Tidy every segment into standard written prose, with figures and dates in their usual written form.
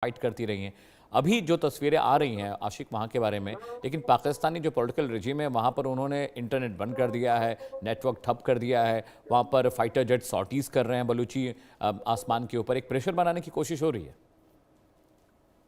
Fight करती रही हैं। अभी जो तस्वीरें आ रही हैं आशिक वहाँ के बारे में, लेकिन पाकिस्तानी जो पॉलिटिकल रिजीम है वहाँ पर उन्होंने इंटरनेट बंद कर दिया है, नेटवर्क ठप कर दिया है, वहाँ पर फाइटर जेट सॉर्टीज़ कर रहे हैं बलूची आसमान के ऊपर, एक प्रेशर बनाने की कोशिश हो रही है।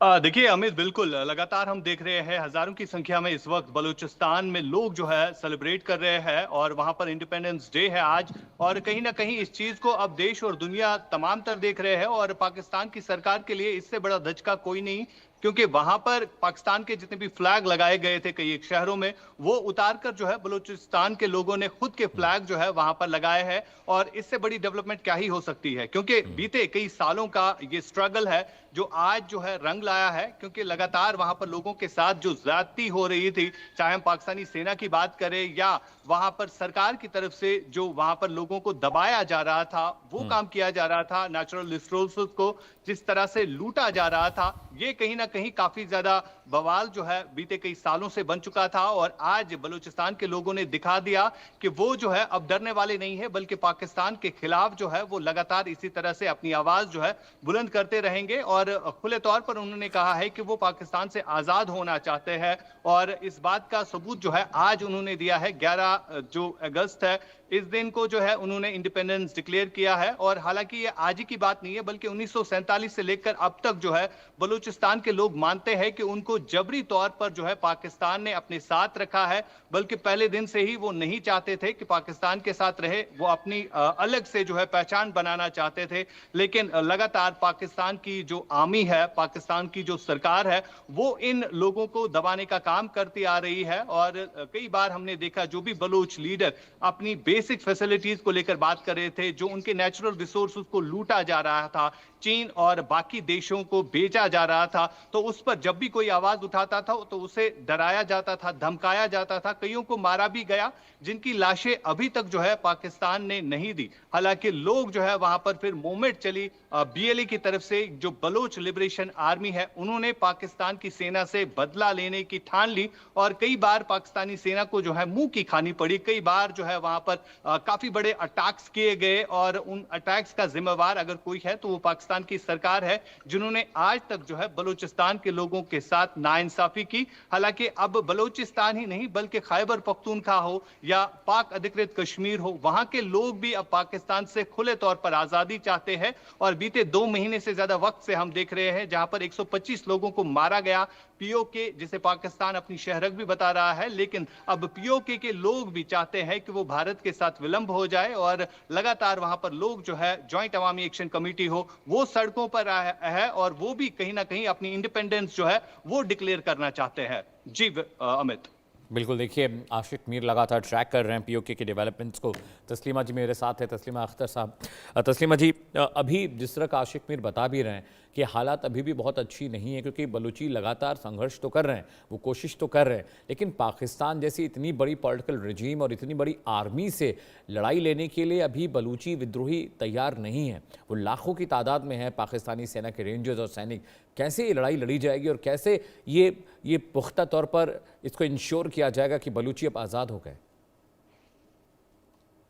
देखिए अमित, बिल्कुल लगातार हम देख रहे हैं हजारों की संख्या में इस वक्त बलूचिस्तान में लोग जो है सेलिब्रेट कर रहे हैं और वहां पर इंडिपेंडेंस डे है आज। और कहीं ना कहीं इस चीज को अब देश और दुनिया तमाम तर देख रहे हैं और पाकिस्तान की सरकार के लिए इससे बड़ा धचका कोई नहीं, क्योंकि वहां पर पाकिस्तान के जितने भी फ्लैग लगाए गए थे कई एक शहरों में, वो उतारकर जो है बलूचिस्तान के लोगों ने खुद के फ्लैग जो है वहां पर लगाए हैं। और इससे बड़ी डेवलपमेंट क्या ही हो सकती है, क्योंकि बीते कई सालों का ये स्ट्रगल है जो आज जो है रंग लाया है, क्योंकि लगातार वहां पर लोगों के साथ जो ज्यादती हो रही थी, चाहे हम पाकिस्तानी सेना की बात करें या वहां पर सरकार की तरफ से जो वहां पर लोगों को दबाया जा रहा था, वो काम किया जा रहा था, नेचुरल रिसोर्सेज को जिस तरह से लूटा जा रहा था, ये कहीं ना कहीं काफी ज्यादा बवाल जो है बीते कई सालों से बन चुका था। और आज बलूचिस्तान के लोगों ने दिखा दिया कि वो जो है अब डरने वाले नहीं है, बल्कि पाकिस्तान के खिलाफ जो है वो लगातार इसी तरह से अपनी आवाज जो है बुलंद करते रहेंगे। और खुले तौर पर उन्होंने कहा है कि वो पाकिस्तान से आजाद होना चाहते हैं और इस बात का सबूत जो है आज उन्होंने दिया है। 11 जो अगस्त है, इस दिन को जो है उन्होंने इंडिपेंडेंस डिक्लेयर किया है। और हालांकि ये आज ही की बात नहीं है, बल्कि 1947 से लेकर अब तक जो है बलूचिस्तान के लोग मानते हैं कि उनको जबरी तौर पर जो है पाकिस्तान ने अपने साथ रखा है, बल्कि पहले दिन से ही वो नहीं चाहते थे कि पाकिस्तान के साथ रहे, वो अपनी अलग से जो है पहचान बनाना चाहते थे। लेकिन लगातार पाकिस्तान की जो आर्मी है, पाकिस्तान की जो सरकार है, वो इन लोगों को दबाने का काम करती आ रही है। और कई बार हमने देखा जो भी बलूच लीडर अपनी बेसिक फैसिलिटीज को लेकर बात कर रहे थे, जो उनके नेचुरल रिसोर्सेज को लूटा जा रहा था, चीन और बाकी देशों को बेचा जा रहा था, तो उस पर जब भी कोई आवाज उठाता था तो उसे डराया जाता था, धमकाया जाता था, कईयों को मारा भी गया, जिनकी लाशें अभी तक जो है पाकिस्तान ने नहीं दी। हालांकि लोग जो है वहां पर फिर मूवमेंट चली बीएलए की तरफ से, जो बलोच लिबरेशन आर्मी है, उन्होंने पाकिस्तान की सेना से बदला लेने की ठान ली और कई बार पाकिस्तानी सेना को जो है मुंह की खानी पड़ी। कई बार जो है वहां पर काफी बड़े अटैक्स किए गए और उन अटैक्स का जिम्मेवार अगर कोई है तो वो पाकिस्तान की सरकार है, जिन्होंने आज तक जो है बलूचिस्तान के लोगों के साथ नाइंसाफी की। हालांकि अब बलूचिस्तान ही नहीं बल्कि खैबर पख्तूनख्वा हो या पाक अधिकृत कश्मीर हो, वहां के लोग भी अब पाकिस्तान से खुले तौर पर आजादी चाहते हैं। और बीते 2 महीने से ज्यादा वक्त से हम देख रहे हैं जहां पर 125 लोगों को मारा गया, पीओके जिसे पाकिस्तान अपनी शहरक भी बता रहा है, लेकिन अब पीओके के लोग भी चाहते हैं कि वो भारत के साथ विलंब हो जाए और लगातार वहां पर लोग जो है जॉइंट अवामी एक्शन कमेटी हो वो सड़कों पर है और वो भी कहीं ना कहीं अपनी इंडिपेंडेंस जो है वो डिक्लेयर करना चाहते हैं। जी अमित। बिल्कुल, देखिए आशिक मीर लगातार ट्रैक कर रहे हैं पीओके के डेवलपमेंट्स को। तस्लीमा जी मेरे साथ है, तस्लीमा अख्तर साहब। तस्लीमा जी, अभी जिस तरह का आशिक मीर बता भी रहे हैं कि हालात अभी भी बहुत अच्छी नहीं है, क्योंकि बलूची लगातार संघर्ष तो कर रहे हैं, वो कोशिश तो कर रहे हैं, लेकिन पाकिस्तान जैसी इतनी बड़ी पॉलिटिकल रिजीम और इतनी बड़ी आर्मी से लड़ाई लेने के लिए अभी बलूची विद्रोही तैयार नहीं है। वो लाखों की तादाद में है, पाकिस्तानी सेना के रेंजर्स और सैनिक। कैसे ये लड़ाई लड़ी जाएगी और कैसे ये पुख्ता तौर पर इसको इंश्योर किया जाएगा कि बलूची अब आज़ाद हो गए?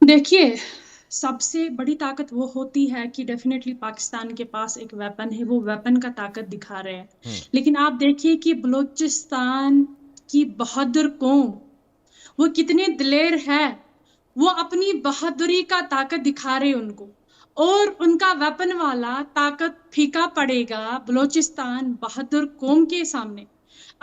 देखिए, सबसे बड़ी ताकत वो होती है कि डेफिनेटली पाकिस्तान के पास एक वेपन है, वो वेपन का ताकत दिखा रहे हैं। लेकिन आप देखिए कि बलूचिस्तान की बहादुर कौम, वो कितने दिलेर है, वो अपनी बहादुरी का ताकत दिखा रहे उनको, और उनका वेपन वाला ताकत फीका पड़ेगा बलूचिस्तान बहादुर कौम के सामने।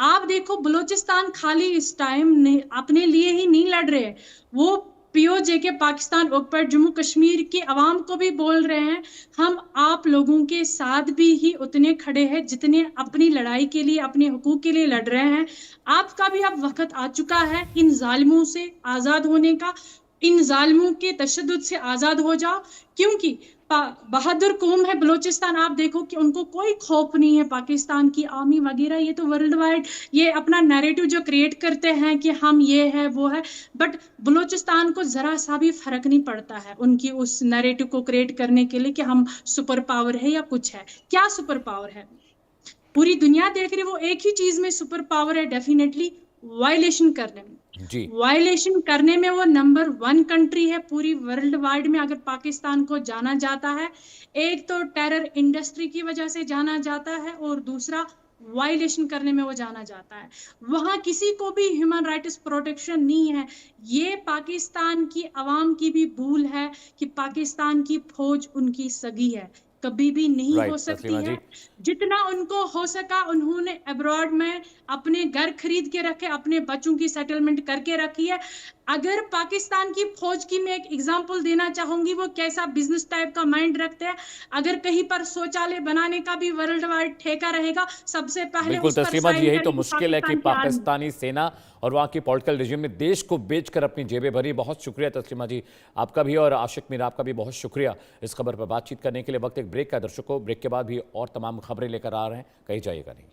आप देखो, बलूचिस्तान खाली इस टाइम अपने लिए ही नहीं लड़ रहे, वो पीओजे के पाकिस्तान ऑक्युपाइड जम्मू कश्मीर की आवाम को भी बोल रहे हैं, हम आप लोगों के साथ भी ही उतने खड़े हैं जितने अपनी लड़ाई के लिए, अपने हुकूक के लिए लड़ रहे हैं। आपका भी अब वक्त आ चुका है इन जालिमों से आजाद होने का, इन जालिमों के तशद्दुद से आजाद हो जाओ, क्योंकि बहादुर कौम है बलूचिस्तान। आप देखो कि उनको कोई खौफ नहीं है पाकिस्तान की आर्मी वगैरह, ये तो वर्ल्ड वाइड ये अपना नैरेटिव जो क्रिएट करते हैं कि हम ये है वो है, बट बलूचिस्तान को जरा सा भी फर्क नहीं पड़ता है उनकी उस नैरेटिव को क्रिएट करने के लिए कि हम सुपर पावर है या कुछ है। क्या सुपर पावर है? पूरी दुनिया देख रही है, वो एक ही चीज में सुपर पावर है डेफिनेटली, वायलेशन करने में। जी। वायलेशन करने में वो नंबर 1 कंट्री है पूरी वर्ल्ड वाइड में अगर पाकिस्तान को जाना जाता है। एक तो टेरर इंडस्ट्री की वजह से जाना जाता है और दूसरा वायलेशन करने में वो जाना जाता है। वहां किसी को भी ह्यूमन राइट्स प्रोटेक्शन नहीं है। ये पाकिस्तान की आवाम की भी भूल है कि पाकिस्तान की फौज उनकी सगी है, कभी भी नहीं हो राइट सकती तस्लीमा है। जी। जितना उनको हो सका उन्होंने अब्रॉड में अपने घर खरीद के रखे, अपने बच्चों की सेटलमेंट करके रखी है। अगर पाकिस्तान की फौज की मैं एक एग्जांपल देना चाहूंगी, वो कैसा बिजनेस टाइप का माइंड रखते हैं। अगर कहीं पर शौचालय बनाने का भी वर्ल्ड वाइड ठेका रहेगा, सबसे पहले बिल्कुल उस पर तस्लीमा जी, साइन यही तो करेगी मुश्किल है कि पाकिस्तान की आर्मी। पाकिस्तानी सेना और वहाँ की पॉलिटिकल रिजिम में देश को बेचकर अपनी जेबें भरी। बहुत शुक्रिया तस्लीमा जी आपका भी, और आशिक मीर आपका भी बहुत शुक्रिया इस खबर पर बातचीत करने के लिए। वक्त एक ब्रेक का दर्शकों, ब्रेक के बाद भी और तमाम खबरें लेकर आ रहे हैं, कहीं जाइएगा नहीं।